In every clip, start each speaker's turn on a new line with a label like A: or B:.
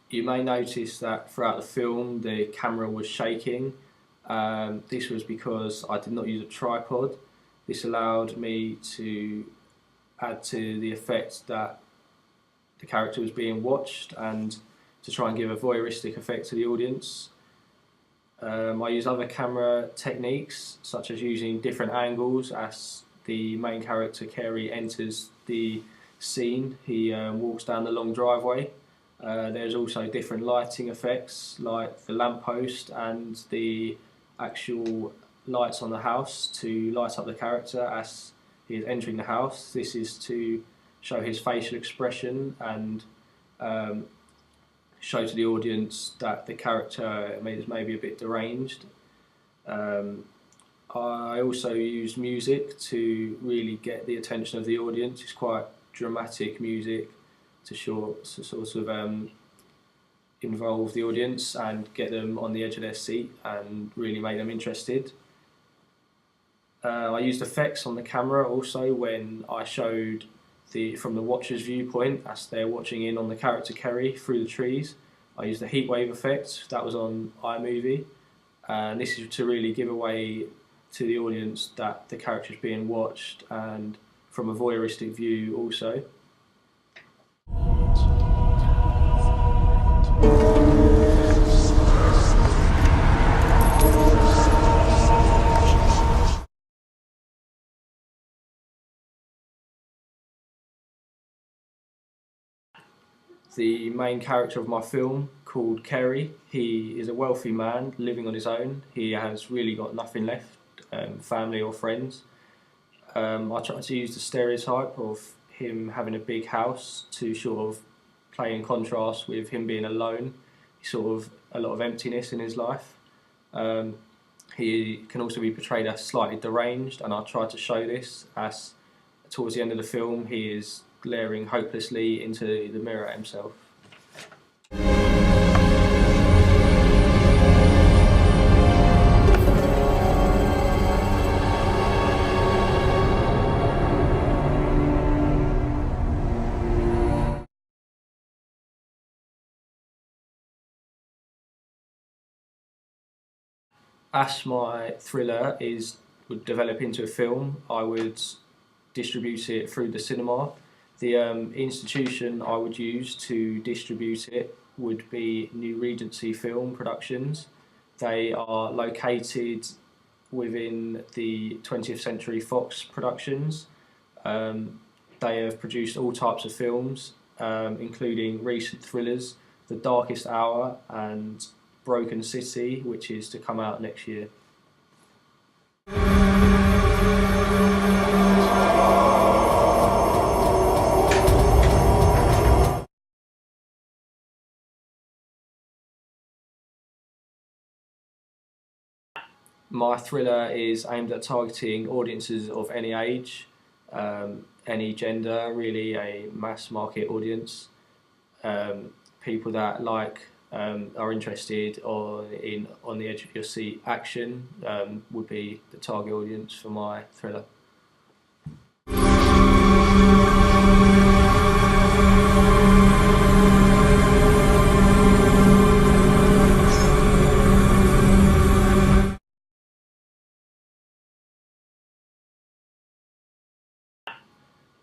A: You may notice that throughout the film the camera was shaking. This was because I did not use a tripod. This allowed me to add to the effect that the character was being watched and to try and give a voyeuristic effect to the audience. I use other camera techniques, such as using different angles as the main character Carey enters the scene. He walks down the long driveway. There's also different lighting effects, like the lamppost and the actual lights on the house to light up the character as he is entering the house. This is to show his facial expression and um, show to the audience that the character is maybe a bit deranged. Um, I also use music to really get the attention of the audience. It's quite dramatic music to sort of involve the audience and get them on the edge of their seat and really make them interested. I used effects on the camera also when I showed from the watcher's viewpoint as they're watching in on the character Kerry through the trees. I used the heatwave effect that was on iMovie, and this is to really give away to the audience that the character is being watched and from a voyeuristic view also. The main character of my film, called Kerry, he is a wealthy man living on his own. He has really got nothing left, family or friends. I try to use the stereotype of him having a big house to sort of play in contrast with him being alone. He's sort of a lot of emptiness in his life. Um, he can also be portrayed as slightly deranged, and I try to show this as towards the end of the film he is glaring hopelessly into the mirror at himself. As my thriller would develop into a film, I would distribute it through the cinema. The institution I would use to distribute it would be New Regency Film Productions. They are located within the 20th Century Fox Productions. Um, they have produced all types of films, including recent thrillers, The Darkest Hour and Broken City, which is to come out next year. My thriller is aimed at targeting audiences of any age, any gender, really a mass market audience. People that are interested in on the edge of your seat action would be the target audience for my thriller.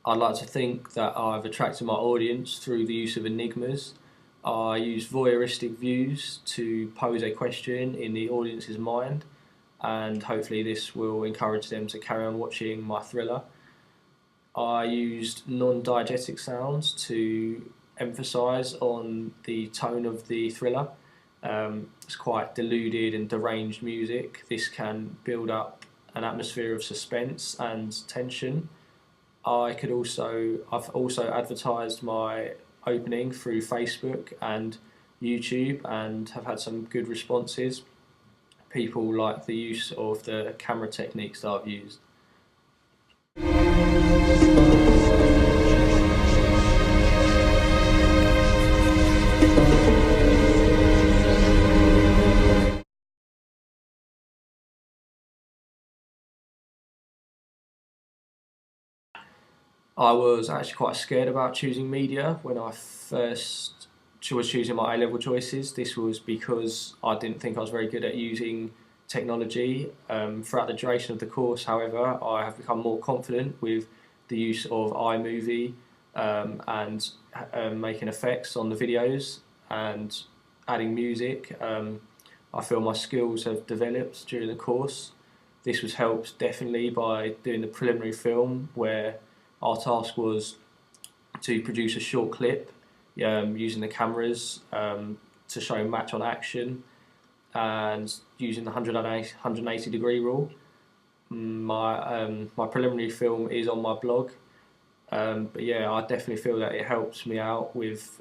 A: I'd like to think that I've attracted my audience through the use of enigmas. I use voyeuristic views to pose a question in the audience's mind, and hopefully this will encourage them to carry on watching my thriller. I used non-diegetic sounds to emphasise on the tone of the thriller. It's quite deluded and deranged music. This can build up an atmosphere of suspense and tension. I've also advertised my opening through Facebook and YouTube and have had some good responses. People like the use of the camera techniques that I've used. I was actually quite scared about choosing media when I first was choosing my A-level choices, this was because I didn't think I was very good at using technology. Throughout the duration of the course, however, I have become more confident with the use of iMovie and making effects on the videos and adding music. I feel my skills have developed during the course. This was helped definitely by doing the preliminary film, where our task was to produce a short clip using the cameras to show match on action and using the 180 degree rule. My preliminary film is on my blog, but yeah, I definitely feel that it helps me out with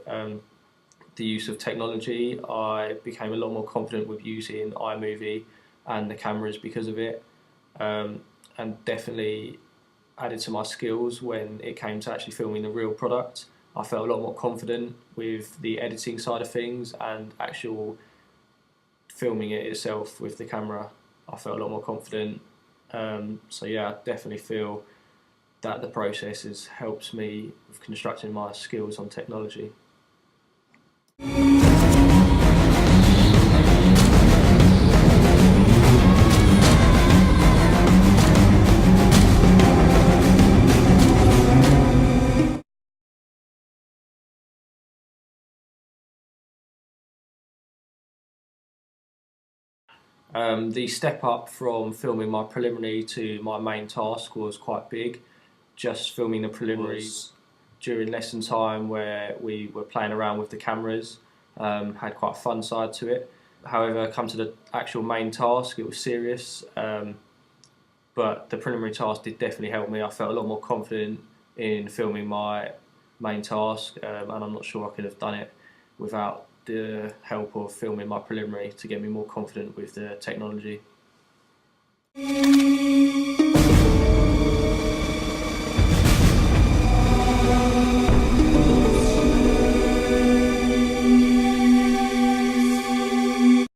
A: the use of technology. I became a lot more confident with using iMovie and the cameras because of it, and definitely added to my skills when it came to actually filming the real product. I felt a lot more confident with the editing side of things and actual filming it itself with the camera. I felt a lot more confident. So yeah, I definitely feel that the process has helped me with constructing my skills on technology. The step up from filming my preliminary to my main task was quite big. Just filming the preliminaries during lesson time, where we were playing around with the cameras, had quite a fun side to it. However, come to the actual main task, it was serious. But the preliminary task did definitely help me. I felt a lot more confident in filming my main task, and I'm not sure I could have done it without the help of filming my preliminary to get me more confident with the technology.